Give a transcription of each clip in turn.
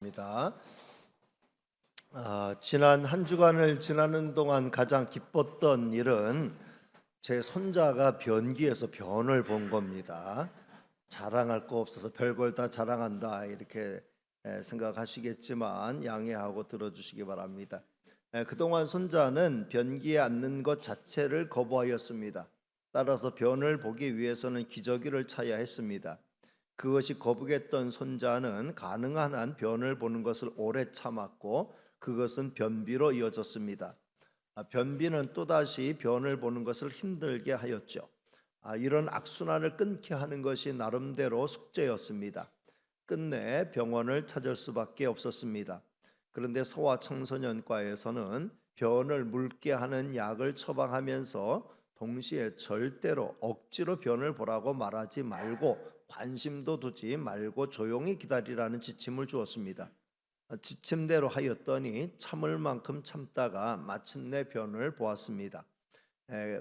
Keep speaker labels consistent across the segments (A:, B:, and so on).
A: 입니다. 지난 한 주간을 지나는 동안 가장 기뻤던 일은 제 손자가 변기에서 변을 본 겁니다. 자랑할 거 없어서 별걸 다 자랑한다 이렇게 생각하시겠지만 양해하고 들어주시기 바랍니다. 그동안 손자는 변기에 앉는 것 자체를 거부하였습니다. 따라서 변을 보기 위해서는 기저귀를 차야 했습니다. 그것이 거북했던 손자는 가능한 한 변을 보는 것을 오래 참았고 그것은 변비로 이어졌습니다. 변비는 또다시 변을 보는 것을 힘들게 하였죠. 이런 악순환을 끊게 하는 것이 나름대로 숙제였습니다. 끝내 병원을 찾을 수밖에 없었습니다. 그런데 소아청소년과에서는 변을 묽게 하는 약을 처방하면서 동시에 절대로 억지로 변을 보라고 말하지 말고 관심도 두지 말고 조용히 기다리라는 지침을 주었습니다. 지침대로 하였더니 참을 만큼 참다가 마침내 변을 보았습니다.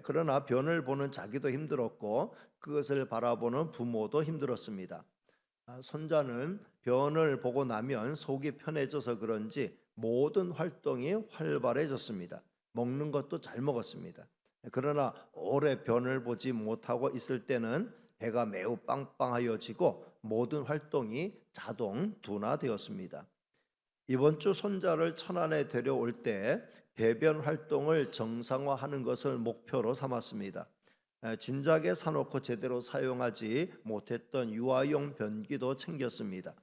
A: 그러나 변을 보는 자기도 힘들었고 그것을 바라보는 부모도 힘들었습니다. 손자는 변을 보고 나면 속이 편해져서 그런지 모든 활동이 활발해졌습니다. 먹는 것도 잘 먹었습니다. 그러나 오래 변을 보지 못하고 있을 때는 배가 매우 빵빵하여지고 모든 활동이 자동 둔화되었습니다. 이번 주 손자를 천안에 데려올 때 배변 활동을 정상화하는 것을 목표로 삼았습니다. 진작에 사놓고 제대로 사용하지 못했던 유아용 변기도 챙겼습니다.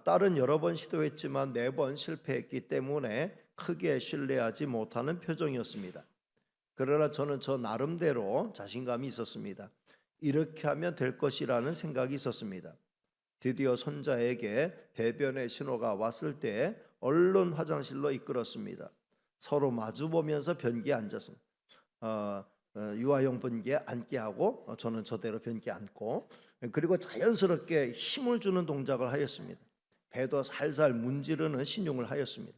A: 딸은 여러 번 시도했지만 매번 실패했기 때문에 크게 신뢰하지 못하는 표정이었습니다. 그러나 저는 저 나름대로 자신감이 있었습니다. 이렇게 하면 될 것이라는 생각이 있었습니다. 드디어 손자에게 배변의 신호가 왔을 때 얼른 화장실로 이끌었습니다. 서로 마주보면서 변기에 앉았습니다. 유아용 변기에 앉게 하고 저는 저대로 변기에 앉고 그리고 자연스럽게 힘을 주는 동작을 하였습니다. 배도 살살 문지르는 신용을 하였습니다.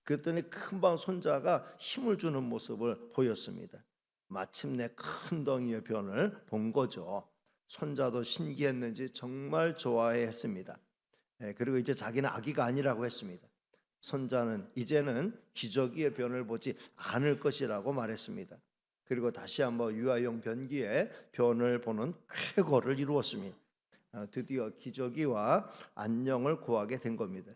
A: 그랬더니 금방 손자가 힘을 주는 모습을 보였습니다. 마침내 큰 덩이의 변을 본 거죠. 손자도 신기했는지 정말 좋아했습니다. 그리고 이제 자기는 아기가 아니라고 했습니다. 손자는 이제는 기저귀의 변을 보지 않을 것이라고 말했습니다. 그리고 다시 한번 유아용 변기에 변을 보는 쾌거를 이루었습니다. 드디어 기저귀와 안녕을 구하게 된 겁니다.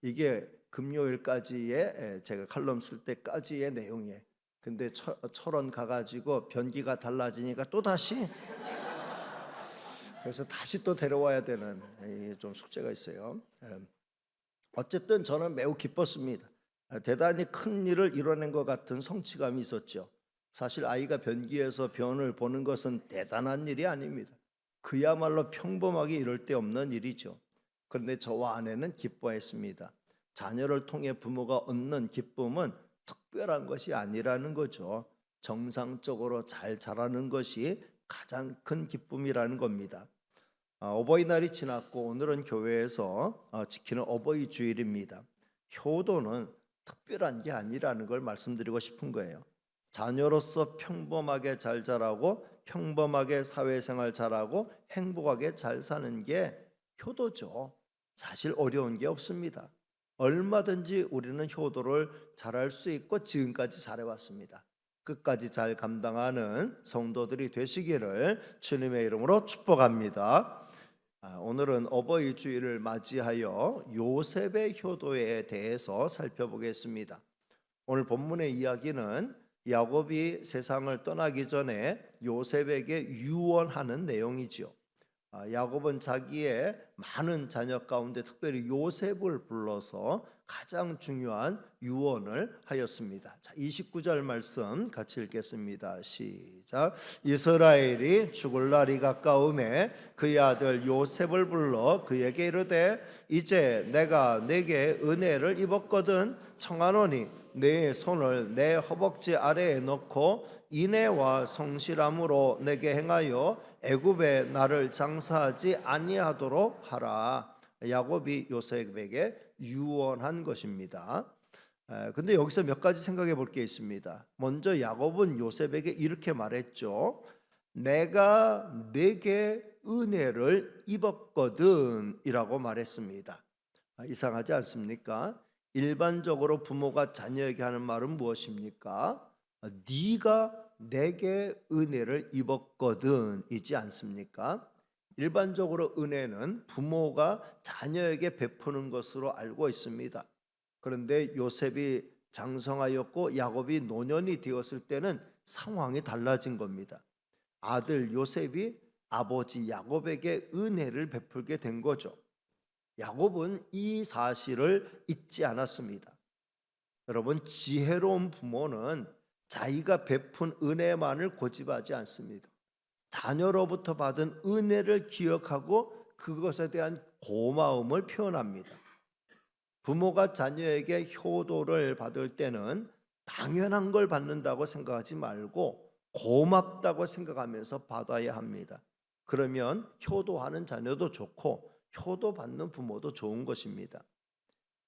A: 이게 금요일까지의 제가 칼럼 쓸 때까지의 내용이에요. 근데 철원 가가지고 변기가 달라지니까 또 다시 그래서 다시 또 데려와야 되는 좀 숙제가 있어요. 어쨌든 저는 매우 기뻤습니다. 대단히 큰 일을 이뤄낸 것 같은 성취감이 있었죠. 사실 아이가 변기에서 변을 보는 것은 대단한 일이 아닙니다. 그야말로 평범하게 이럴 데 없는 일이죠. 그런데 저와 아내는 기뻐했습니다. 자녀를 통해 부모가 얻는 기쁨은 특별한 것이 아니라는 거죠. 정상적으로 잘 자라는 것이 가장 큰 기쁨이라는 겁니다. 어버이날이 지났고 오늘은 교회에서 지키는 어버이 주일입니다. 효도는 특별한 게 아니라는 걸 말씀드리고 싶은 거예요. 자녀로서 평범하게 잘 자라고 평범하게 사회생활 잘하고 행복하게 잘 사는 게 효도죠. 사실 어려운 게 없습니다. 얼마든지 우리는 효도를 잘할 수 있고 지금까지 잘해왔습니다. 끝까지 잘 감당하는 성도들이 되시기를 주님의 이름으로 축복합니다. 오늘은 어버이 주일을 맞이하여 요셉의 효도에 대해서 살펴보겠습니다. 오늘 본문의 이야기는 야곱이 세상을 떠나기 전에 요셉에게 유언하는 내용이지요. 야곱은 자기의 많은 자녀 가운데 특별히 요셉을 불러서 가장 중요한 유언을 하였습니다. 자, 29절 말씀 같이 읽겠습니다. 시작. 이스라엘이 죽을 날이 가까움에 그의 아들 요셉을 불러 그에게 이르되 이제 내가 내게 은혜를 입었거든 청하노니 내 손을 내 허벅지 아래에 넣고 인애와 성실함으로 내게 행하여 애굽에 나를 장사하지 아니하도록 하라. 야곱이 요셉에게 유언한 것입니다. 근데 여기서 몇 가지 생각해 볼 게 있습니다. 먼저 야곱은 요셉에게 이렇게 말했죠. 내가 내게 은혜를 입었거든 이라고 말했습니다. 이상하지 않습니까? 일반적으로 부모가 자녀에게 하는 말은 무엇입니까? 네가 내게 은혜를 입었거든 이지 않습니까? 일반적으로 은혜는 부모가 자녀에게 베푸는 것으로 알고 있습니다. 그런데 요셉이 장성하였고 야곱이 노년이 되었을 때는 상황이 달라진 겁니다. 아들 요셉이 아버지 야곱에게 은혜를 베풀게 된 거죠. 야곱은 이 사실을 잊지 않았습니다. 여러분, 지혜로운 부모는 자기가 베푼 은혜만을 고집하지 않습니다. 자녀로부터 받은 은혜를 기억하고 그것에 대한 고마움을 표현합니다. 부모가 자녀에게 효도를 받을 때는 당연한 걸 받는다고 생각하지 말고 고맙다고 생각하면서 받아야 합니다. 그러면 효도하는 자녀도 좋고 효도받는 부모도 좋은 것입니다.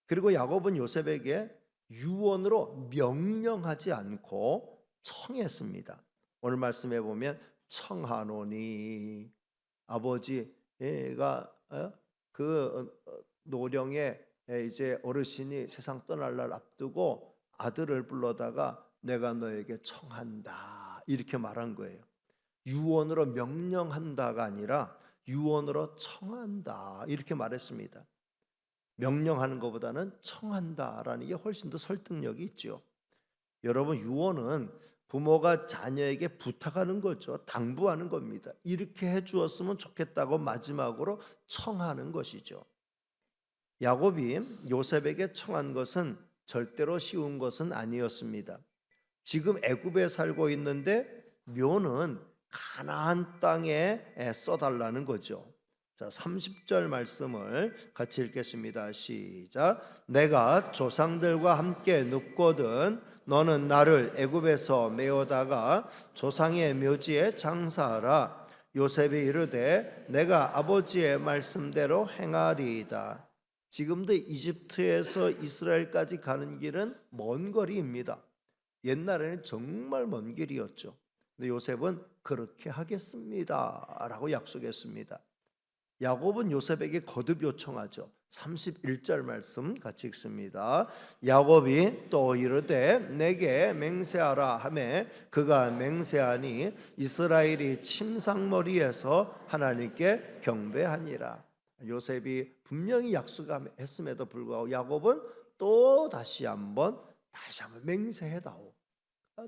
A: 그리고 야곱은 요셉에게 유언으로 명령하지 않고 청했습니다. 오늘 말씀해 보면 청하노니, 아버지가 그 노령에 이제 어르신이 세상 떠날 날 앞두고 아들을 불러다가 내가 너에게 청한다 이렇게 말한 거예요. 유언으로 명령한다가 아니라 유언으로 청한다 이렇게 말했습니다. 명령하는 것보다는 청한다라는 게 훨씬 더 설득력이 있죠. 여러분, 유언은 부모가 자녀에게 부탁하는 거죠. 당부하는 겁니다. 이렇게 해주었으면 좋겠다고 마지막으로 청하는 것이죠. 야곱이 요셉에게 청한 것은 절대로 쉬운 것은 아니었습니다. 지금 애굽에 살고 있는데 묘는 가나안 땅에 써달라는 거죠. 자, 30절 말씀을 같이 읽겠습니다. 시작. 내가 조상들과 함께 눕거든 너는 나를 애굽에서 메어다가 조상의 묘지에 장사하라. 요셉이 이르되 내가 아버지의 말씀대로 행하리이다. 지금도 이집트에서 이스라엘까지 가는 길은 먼 거리입니다. 옛날에는 정말 먼 길이었죠. 근데 요셉은 그렇게 하겠습니다 라고 약속했습니다. 야곱은 요셉에게 거듭 요청하죠. 31절 말씀 같이 읽습니다. 야곱이 또 이르되 내게 맹세하라 하매 그가 맹세하니 이스라엘이 침상머리에서 하나님께 경배하니라. 요셉이 분명히 약속했음에도 불구하고 야곱은 또 다시 한번 맹세해다오.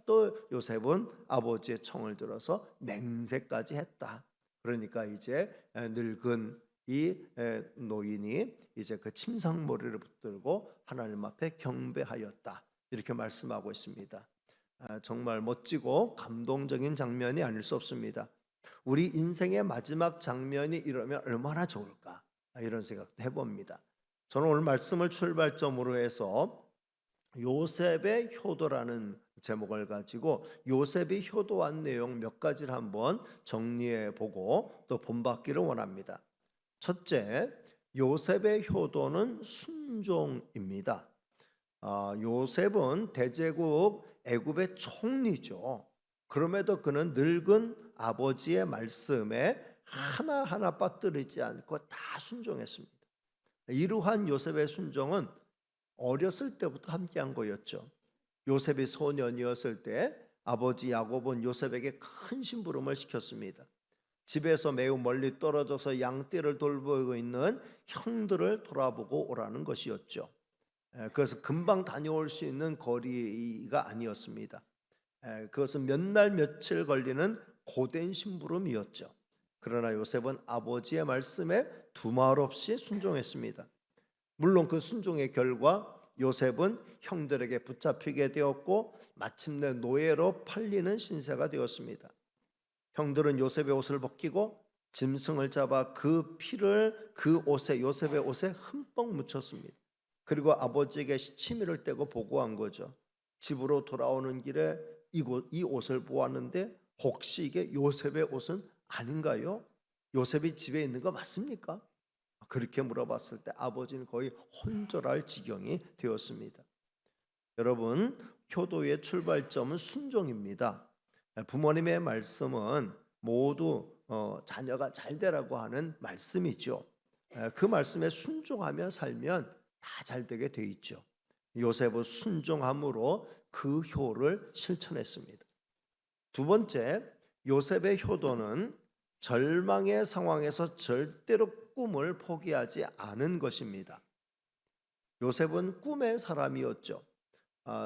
A: 또 요셉은 아버지의 청을 들어서 맹세까지 했다. 그러니까 이제 늙은 이 노인이 이제 그 침상머리를 붙들고 하나님 앞에 경배하였다 이렇게 말씀하고 있습니다. 정말 멋지고 감동적인 장면이 아닐 수 없습니다. 우리 인생의 마지막 장면이 이러면 얼마나 좋을까 이런 생각도 해봅니다. 저는 오늘 말씀을 출발점으로 해서 요셉의 효도라는 제목을 가지고 요셉이 효도한 내용 몇 가지를 한번 정리해 보고 또 본받기를 원합니다. 첫째, 요셉의 효도는 순종입니다. 요셉은 대제국 애굽의 총리죠. 그럼에도 그는 늙은 아버지의 말씀에 하나하나 빠뜨리지 않고 다 순종했습니다. 이러한 요셉의 순종은 어렸을 때부터 함께한 거였죠. 요셉이 소년이었을 때 아버지 야곱은 요셉에게 큰 심부름을 시켰습니다. 집에서 매우 멀리 떨어져서 양떼를 돌보고 있는 형들을 돌아보고 오라는 것이었죠. 그래서 금방 다녀올 수 있는 거리가 아니었습니다. 그것은 몇 날 며칠 걸리는 고된 심부름이었죠. 그러나 요셉은 아버지의 말씀에 두말 없이 순종했습니다. 물론 그 순종의 결과 요셉은 형들에게 붙잡히게 되었고 마침내 노예로 팔리는 신세가 되었습니다. 형들은 요셉의 옷을 벗기고 짐승을 잡아 그 피를 그 옷에 요셉의 옷에 흠뻑 묻혔습니다. 그리고 아버지에게 시치미를 떼고 보고한 거죠. 집으로 돌아오는 길에 이 옷을 보았는데 혹시 이게 요셉의 옷은 아닌가요? 요셉이 집에 있는 거 맞습니까? 그렇게 물어봤을 때 아버지는 거의 혼절할 지경이 되었습니다. 여러분, 효도의 출발점은 순종입니다. 부모님의 말씀은 모두 자녀가 잘 되라고 하는 말씀이죠. 그 말씀에 순종하며 살면 다 잘 되게 돼 있죠. 요셉은 순종함으로 그 효를 실천했습니다. 두 번째, 요셉의 효도는 절망의 상황에서 절대로 꿈을 포기하지 않은 것입니다. 요셉은 꿈의 사람이었죠.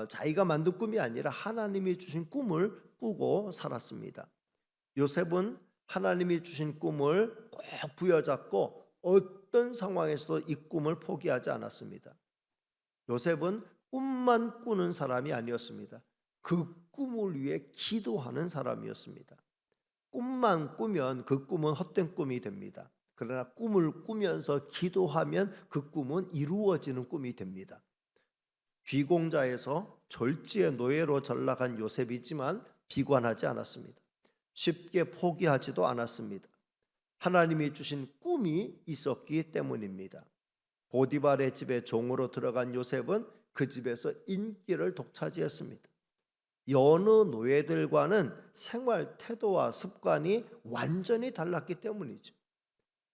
A: 자기가 만든 꿈이 아니라 하나님이 주신 꿈을 꾸고 살았습니다. 요셉은 하나님이 주신 꿈을 꼭 부여잡고 어떤 상황에서도 이 꿈을 포기하지 않았습니다. 요셉은 꿈만 꾸는 사람이 아니었습니다. 그 꿈을 위해 기도하는 사람이었습니다. 꿈만 꾸면 그 꿈은 헛된 꿈이 됩니다. 그러나 꿈을 꾸면서 기도하면 그 꿈은 이루어지는 꿈이 됩니다. 귀공자에서 졸지의 노예로 전락한 요셉이지만 비관하지 않았습니다. 쉽게 포기하지도 않았습니다. 하나님이 주신 꿈이 있었기 때문입니다. 보디발의 집에 종으로 들어간 요셉은 그 집에서 인기를 독차지했습니다. 여느 노예들과는 생활 태도와 습관이 완전히 달랐기 때문이죠.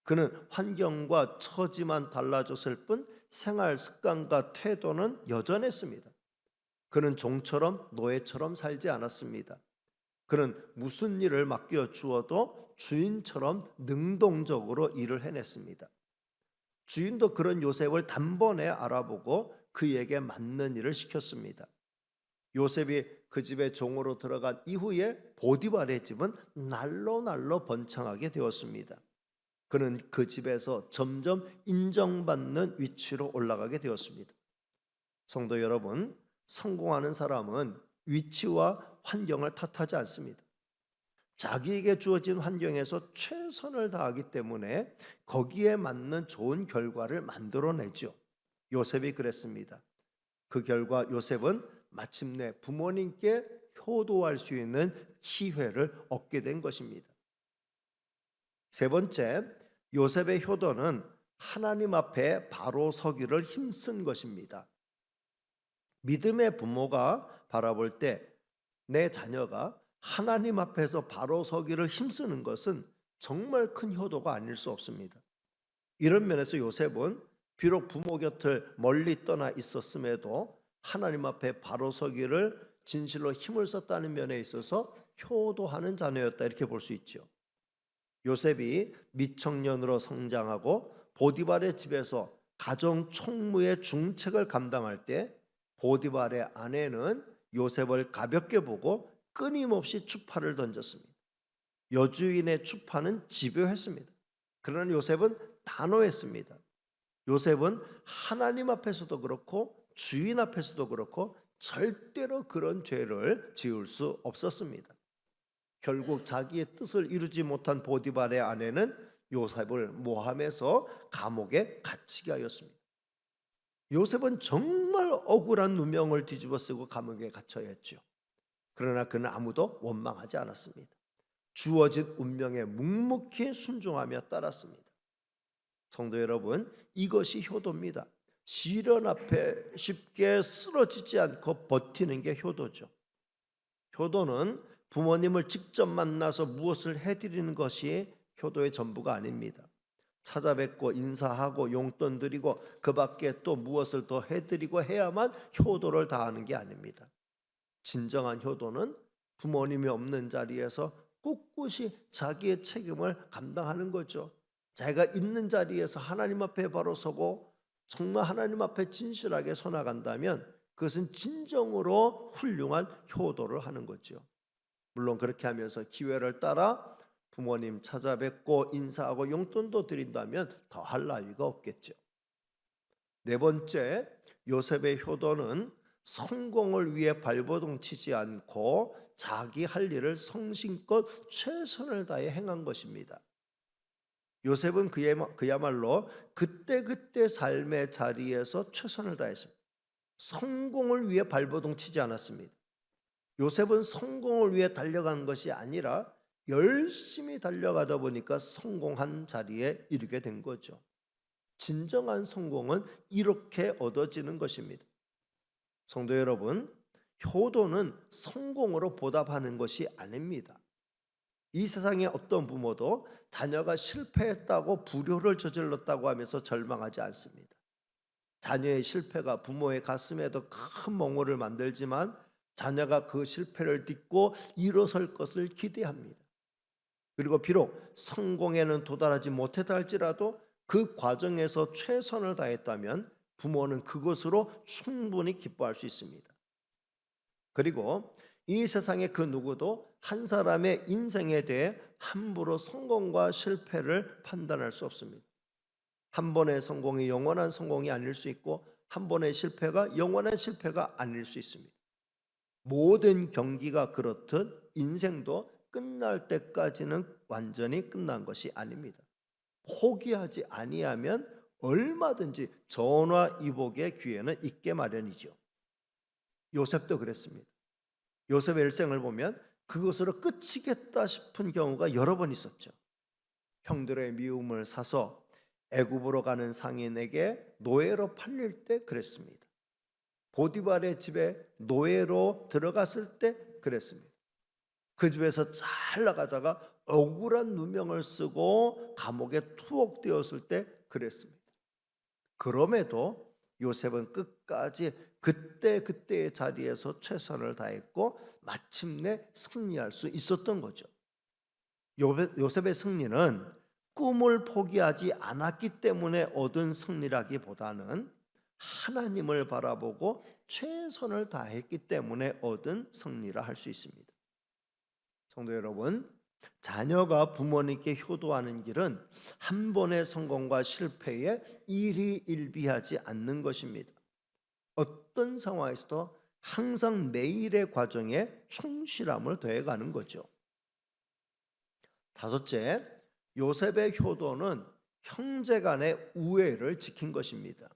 A: 그는 환경과 처지만 달라졌을 뿐 생활 습관과 태도는 여전했습니다. 그는 종처럼 노예처럼 살지 않았습니다. 그는 무슨 일을 맡겨 주어도 주인처럼 능동적으로 일을 해냈습니다. 주인도 그런 요셉을 단번에 알아보고 그에게 맞는 일을 시켰습니다. 요셉이 그 집에 종으로 들어간 이후에 보디발의 집은 날로 번창하게 되었습니다. 그는 그 집에서 점점 인정받는 위치로 올라가게 되었습니다. 성도 여러분, 성공하는 사람은 위치와 환경을 탓하지 않습니다. 자기에게 주어진 환경에서 최선을 다하기 때문에 거기에 맞는 좋은 결과를 만들어내죠. 요셉이 그랬습니다. 그 결과 요셉은 마침내 부모님께 효도할 수 있는 기회를 얻게 된 것입니다. 세 번째, 요셉의 효도는 하나님 앞에 바로 서기를 힘쓴 것입니다. 믿음의 부모가 바라볼 때 내 자녀가 하나님 앞에서 바로 서기를 힘쓰는 것은 정말 큰 효도가 아닐 수 없습니다. 이런 면에서 요셉은 비록 부모 곁을 멀리 떠나 있었음에도 하나님 앞에 바로 서기를 진실로 힘을 썼다는 면에 있어서 효도하는 자녀였다, 이렇게 볼 수 있죠. 요셉이 미청년으로 성장하고 보디발의 집에서 가정 총무의 중책을 감당할 때 보디발의 아내는 요셉을 가볍게 보고 끊임없이 추파를 던졌습니다. 여주인의 추파는 집요했습니다. 그러나 요셉은 단호했습니다. 요셉은 하나님 앞에서도 그렇고 주인 앞에서도 그렇고 절대로 그런 죄를 지을 수 없었습니다. 결국 자기의 뜻을 이루지 못한 보디발의 아내는 요셉을 모함해서 감옥에 갇히게 하였습니다. 요셉은 정말 억울한 누명을 뒤집어 쓰고 감옥에 갇혀야 했죠. 그러나 그는 아무도 원망하지 않았습니다. 주어진 운명에 묵묵히 순종하며 따랐습니다. 성도 여러분, 이것이 효도입니다. 시련 앞에 쉽게 쓰러지지 않고 버티는 게 효도죠. 효도는 부모님을 직접 만나서 무엇을 해드리는 것이 효도의 전부가 아닙니다. 찾아뵙고 인사하고 용돈 드리고 그 밖에 또 무엇을 더 해드리고 해야만 효도를 다하는 게 아닙니다. 진정한 효도는 부모님이 없는 자리에서 꿋꿋이 자기의 책임을 감당하는 거죠. 자기가 있는 자리에서 하나님 앞에 바로 서고 정말 하나님 앞에 진실하게 서나간다면 그것은 진정으로 훌륭한 효도를 하는 거죠. 물론 그렇게 하면서 기회를 따라 부모님 찾아뵙고 인사하고 용돈도 드린다면 더 할 나위가 없겠죠. 네 번째, 요셉의 효도는 성공을 위해 발버둥 치지 않고 자기 할 일을 성심껏 최선을 다해 행한 것입니다. 요셉은 그야말로 그때그때 삶의 자리에서 최선을 다했습니다. 성공을 위해 발버둥 치지 않았습니다. 요셉은 성공을 위해 달려간 것이 아니라 열심히 달려가다 보니까 성공한 자리에 이르게 된 거죠. 진정한 성공은 이렇게 얻어지는 것입니다. 성도 여러분, 효도는 성공으로 보답하는 것이 아닙니다. 이 세상의 어떤 부모도 자녀가 실패했다고 불효를 저질렀다고 하면서 절망하지 않습니다. 자녀의 실패가 부모의 가슴에도 큰 멍울을 만들지만 자녀가 그 실패를 딛고 일어설 것을 기대합니다. 그리고 비록 성공에는 도달하지 못했다 할지라도 그 과정에서 최선을 다했다면 부모는 그것으로 충분히 기뻐할 수 있습니다. 그리고 이 세상의 그 누구도 한 사람의 인생에 대해 함부로 성공과 실패를 판단할 수 없습니다. 한 번의 성공이 영원한 성공이 아닐 수 있고 한 번의 실패가 영원한 실패가 아닐 수 있습니다. 모든 경기가 그렇듯 인생도 끝날 때까지는 완전히 끝난 것이 아닙니다. 포기하지 아니하면 얼마든지 전화위복의 기회는 있게 마련이죠. 요셉도 그랬습니다. 요셉의 일생을 보면 그것으로 끝이겠다 싶은 경우가 여러 번 있었죠. 형들의 미움을 사서 애굽으로 가는 상인에게 노예로 팔릴 때 그랬습니다. 보디발의 집에 노예로 들어갔을 때 그랬습니다. 그 집에서 잘 나가다가 억울한 누명을 쓰고 감옥에 투옥되었을 때 그랬습니다. 그럼에도 요셉은 끝까지 그때의 자리에서 최선을 다했고 마침내 승리할 수 있었던 거죠. 요셉의 승리는 꿈을 포기하지 않았기 때문에 얻은 승리라기보다는 하나님을 바라보고 최선을 다했기 때문에 얻은 승리라 할 수 있습니다. 성도 여러분, 자녀가 부모님께 효도하는 길은 한 번의 성공과 실패에 일희일비하지 않는 것입니다. 어떤 상황에서도 항상 매일의 과정에 충실함을 더해가는 거죠. 다섯째, 요셉의 효도는 형제 간의 우애를 지킨 것입니다.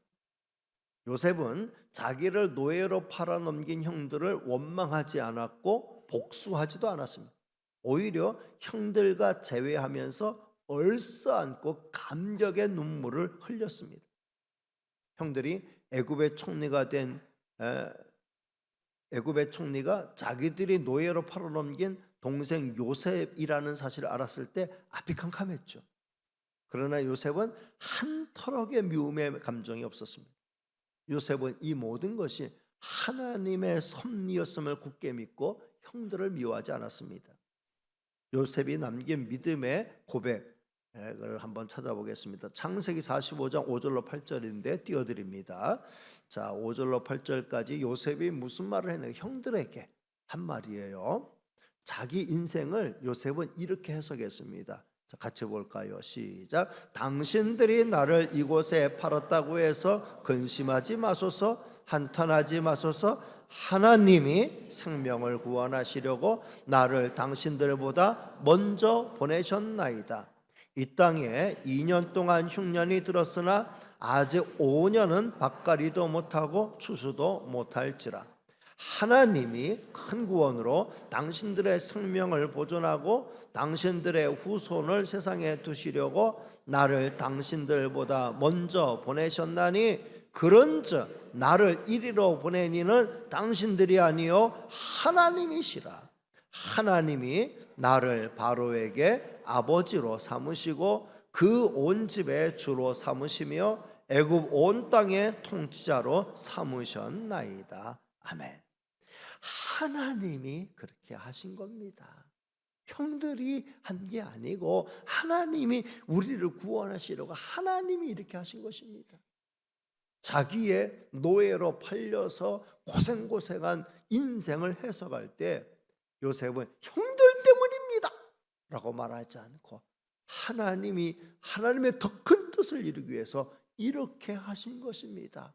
A: 요셉은 자기를 노예로 팔아넘긴 형들을 원망하지 않았고 복수하지도 않았습니다. 오히려 형들과 재회하면서 얼싸안고 감격의 눈물을 흘렸습니다. 형들이 애굽의 총리가 자기들이 노예로 팔아넘긴 동생 요셉이라는 사실을 알았을 때 앞이 캄캄했죠. 그러나 요셉은 한 털억의 미움의 감정이 없었습니다. 요셉은 이 모든 것이 하나님의 섭리였음을 굳게 믿고 형들을 미워하지 않았습니다. 요셉이 남긴 믿음의 고백을 한번 찾아보겠습니다. 창세기 45장 5절로 8절인데 띄워드립니다. 자, 5절로 8절까지 요셉이 무슨 말을 했냐, 형들에게 한 말이에요. 자기 인생을 요셉은 이렇게 해석했습니다. 자, 같이 볼까요? 시작. 당신들이 나를 이곳에 팔았다고 해서 근심하지 마소서, 한탄하지 마소서. 하나님이 생명을 구원하시려고 나를 당신들보다 먼저 보내셨나이다. 이 땅에 2년 동안 흉년이 들었으나 아직 5년은 밭갈이도 못하고 추수도 못할지라. 하나님이 큰 구원으로 당신들의 생명을 보존하고 당신들의 후손을 세상에 두시려고 나를 당신들보다 먼저 보내셨나니 그런즉 나를 이리로 보내니는 당신들이 아니요 하나님이시라. 하나님이 나를 바로에게 아버지로 삼으시고 그 온 집의 주로 삼으시며 애굽 온 땅의 통치자로 삼으셨나이다. 아멘. 하나님이 그렇게 하신 겁니다. 형들이 한 게 아니고 하나님이 우리를 구원하시려고 하나님이 이렇게 하신 것입니다. 자기의 노예로 팔려서 고생고생한 인생을 해석할 때 요셉은 형들 때문입니다 라고 말하지 않고 하나님의 더 큰 뜻을 이루기 위해서 이렇게 하신 것입니다.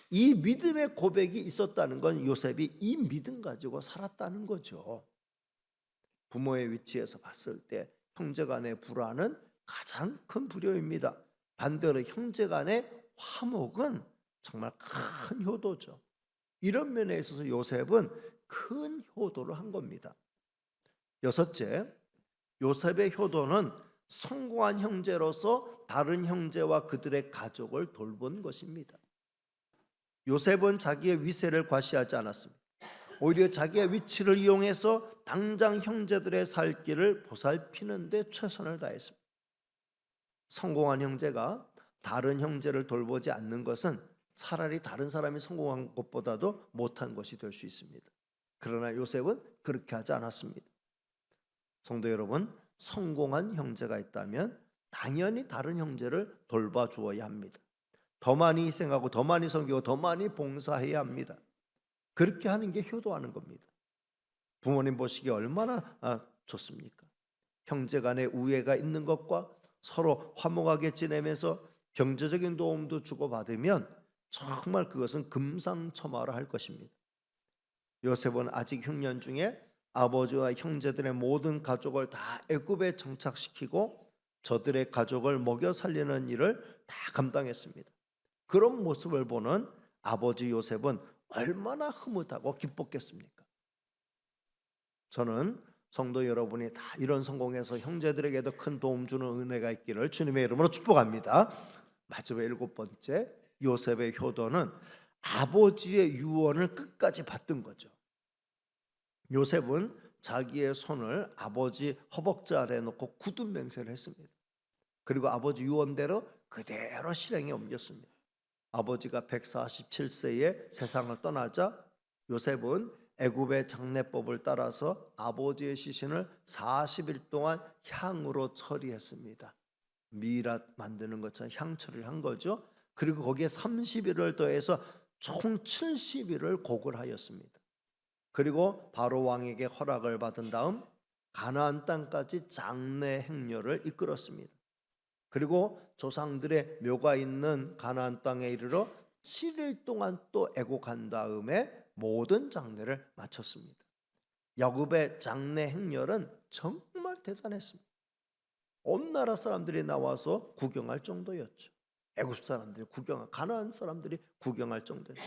A: 이 믿음의 고백이 있었다는 건 요셉이 이 믿음 가지고 살았다는 거죠. 부모의 위치에서 봤을 때 형제간의 불화는 가장 큰 불효입니다. 반대로 형제간의 화목은 정말 큰 효도죠. 이런 면에 있어서 요셉은 큰 효도를 한 겁니다. 여섯째, 요셉의 효도는 성공한 형제로서 다른 형제와 그들의 가족을 돌본 것입니다. 요셉은 자기의 위세를 과시하지 않았습니다. 오히려 자기의 위치를 이용해서 당장 형제들의 살 길을 보살피는 데 최선을 다했습니다. 성공한 형제가 다른 형제를 돌보지 않는 것은 차라리 다른 사람이 성공한 것보다도 못한 것이 될 수 있습니다. 그러나 요셉은 그렇게 하지 않았습니다. 성도 여러분, 성공한 형제가 있다면 당연히 다른 형제를 돌봐주어야 합니다. 더 많이 희생하고 더 많이 섬기고 더 많이 봉사해야 합니다. 그렇게 하는 게 효도하는 겁니다. 부모님 보시기에 얼마나 좋습니까? 형제 간의 우애가 있는 것과 서로 화목하게 지내면서 경제적인 도움도 주고받으면 정말 그것은 금상첨화를 할 것입니다. 요셉은 아직 흉년 중에 아버지와 형제들의 모든 가족을 다 애굽에 정착시키고 저들의 가족을 먹여 살리는 일을 다 감당했습니다. 그런 모습을 보는 아버지 요셉은 얼마나 흐뭇하고 기뻤겠습니까? 저는 성도 여러분이 다 이런 성공에서 형제들에게도 큰 도움 주는 은혜가 있기를 주님의 이름으로 축복합니다. 마지막 7번째, 요셉의 효도는 아버지의 유언을 끝까지 받든 거죠. 요셉은 자기의 손을 아버지 허벅지 아래에 놓고 굳은 맹세를 했습니다. 그리고 아버지 유언대로 그대로 실행에 옮겼습니다. 아버지가 147세에 세상을 떠나자 요셉은 애굽의 장례법을 따라서 아버지의 시신을 40일 동안 향으로 처리했습니다. 미라 만드는 것처럼 향 처리를 한 거죠. 그리고 거기에 30일을 더해서 총 70일을 곡을 하였습니다. 그리고 바로 왕에게 허락을 받은 다음 가나안 땅까지 장례 행렬을 이끌었습니다. 그리고 조상들의 묘가 있는 가나안 땅에 이르러 7일 동안 또 애곡한 다음에 모든 장례를 마쳤습니다. 야곱의 장례 행렬은 정말 대단했습니다. 온 나라 사람들이 나와서 구경할 정도였죠. 애굽 사람들이 구경할, 가나안 사람들이 구경할 정도였죠.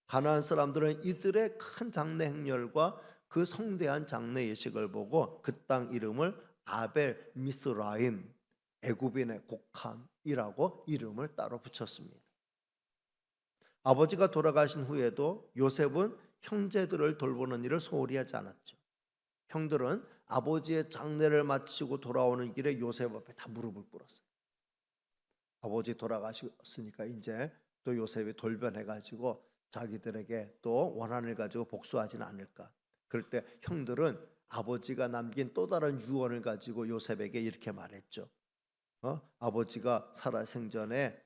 A: 가나안 사람들은 이들의 큰 장례 행렬과 그 성대한 장례 예식을 보고 그 땅 이름을 아벨 미스라임, 애굽인의 곡함이라고 이름을 따로 붙였습니다. 아버지가 돌아가신 후에도 요셉은 형제들을 돌보는 일을 소홀히 하지 않았죠. 형들은 아버지의 장례를 마치고 돌아오는 길에 요셉 앞에 다 무릎을 꿇었어요. 아버지 돌아가셨으니까 이제 또 요셉이 돌변해가지고 자기들에게 또 원한을 가지고 복수하지는 않을까. 그럴 때 형들은 아버지가 남긴 또 다른 유언을 가지고 요셉에게 이렇게 말했죠. 아버지가 살아 생전에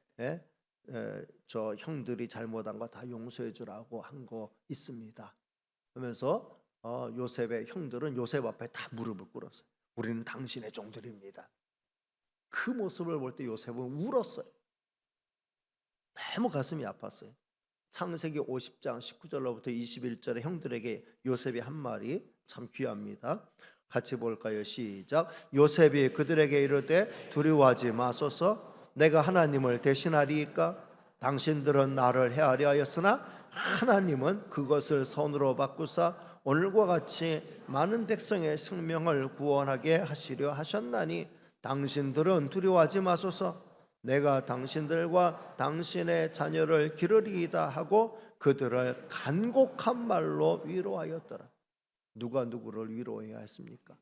A: 저 형들이 잘못한 거 다 용서해 주라고 한 거 있습니다 하면서 요셉의 형들은 요셉 앞에 다 무릎을 꿇었어요. 우리는 당신의 종들입니다. 그 모습을 볼 때 요셉은 울었어요. 너무 가슴이 아팠어요. 창세기 50장 19절로부터 21절에 형들에게 요셉이 한 말이 참 귀합니다. 같이 볼까요? 시작. 요셉이 그들에게 이르되 두려워하지 마소서. 내가 하나님을 대신하리이까? 당신들은 나를 해하려 하였으나 하나님은 그것을 선으로 바꾸사 오늘과 같이 많은 백성의 생명을 구원하게 하시려 하셨나니 당신들은 두려워하지 마소서. 내가 당신들과 당신의 자녀를 기르리이다 하고 그들을 간곡한 말로 위로하였더라. 누가 누구를 위로해야 했습니까?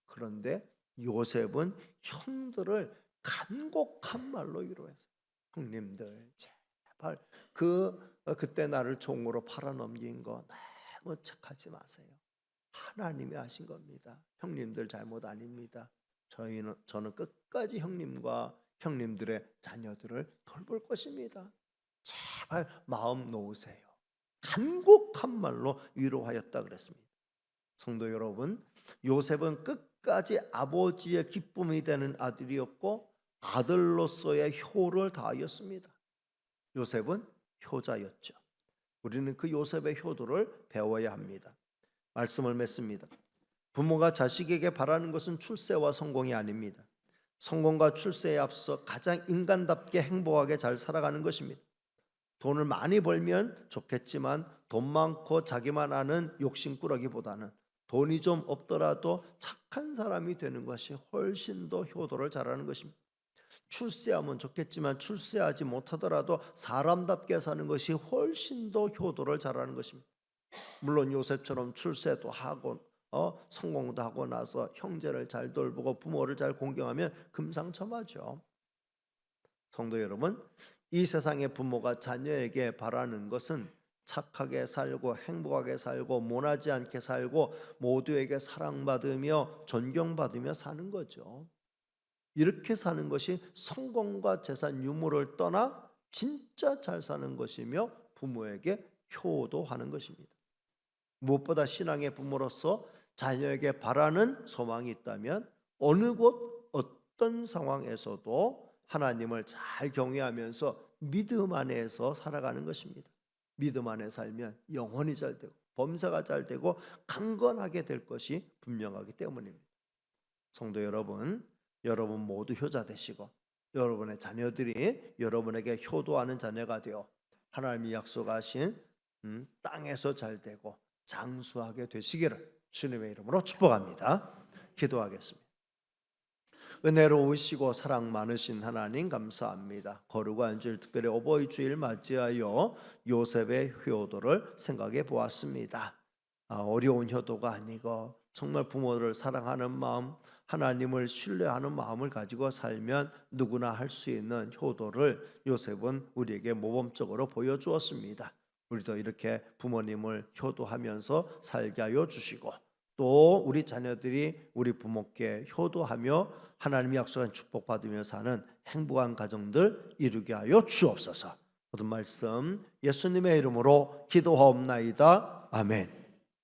A: 그런데 요셉은 형들을 간곡한 말로 위로했어요. 형님들 제발 그때 나를 종으로 팔아넘긴 거 너무 착하지 마세요. 하나님이 하신 겁니다. 형님들 잘못 아닙니다. 저는 끝까지 형님과 형님들의 자녀들을 돌볼 것입니다. 제발 마음 놓으세요. 간곡한 말로 위로하였다 그랬습니다. 성도 여러분, 요셉은 끝까지 아버지의 기쁨이 되는 아들이었고 아들로서의 효를 다하였습니다. 요셉은 효자였죠. 우리는 그 요셉의 효도를 배워야 합니다. 말씀을 맺습니다. 부모가 자식에게 바라는 것은 출세와 성공이 아닙니다. 성공과 출세에 앞서 가장 인간답게 행복하게 잘 살아가는 것입니다. 돈을 많이 벌면 좋겠지만 돈 많고 자기만 아는 욕심꾸러기보다는 돈이 좀 없더라도 착한 사람이 되는 것이 훨씬 더 효도를 잘하는 것입니다. 출세하면 좋겠지만 출세하지 못하더라도 사람답게 사는 것이 훨씬 더 효도를 잘하는 것입니다. 물론 요셉처럼 출세도 하고 성공도 하고 나서 형제를 잘 돌보고 부모를 잘 공경하면 금상첨화죠. 성도 여러분, 이 세상의 부모가 자녀에게 바라는 것은 착하게 살고 행복하게 살고 모나지 않게 살고 모두에게 사랑받으며 존경받으며 사는 거죠. 이렇게 사는 것이 성공과 재산 유무를 떠나 진짜 잘 사는 것이며 부모에게 효도하는 것입니다. 무엇보다 신앙의 부모로서 자녀에게 바라는 소망이 있다면 어느 곳 어떤 상황에서도 하나님을 잘 경외하면서 믿음 안에서 살아가는 것입니다. 믿음 안에 살면 영혼이 잘 되고 범사가 잘 되고 강건하게 될 것이 분명하기 때문입니다. 성도 여러분, 여러분 모두 효자 되시고 여러분의 자녀들이 여러분에게 효도하는 자녀가 되어 하나님이 약속하신 땅에서 잘 되고 장수하게 되시기를 주님의 이름으로 축복합니다. 기도하겠습니다. 은혜로우시고 사랑 많으신 하나님 감사합니다. 거룩한 안주일 특별히 어버이 주일 맞이하여 요셉의 효도를 생각해 보았습니다. 어려운 효도가 아니고 정말 부모를 사랑하는 마음, 하나님을 신뢰하는 마음을 가지고 살면 누구나 할 수 있는 효도를 요셉은 우리에게 모범적으로 보여주었습니다. 우리도 이렇게 부모님을 효도하면서 살게 하여 주시고 또 우리 자녀들이 우리 부모께 효도하며 하나님이 약속한 축복받으며 사는 행복한 가정들 이루게 하여 주옵소서. 모든 말씀 예수님의 이름으로 기도하옵나이다. 아멘.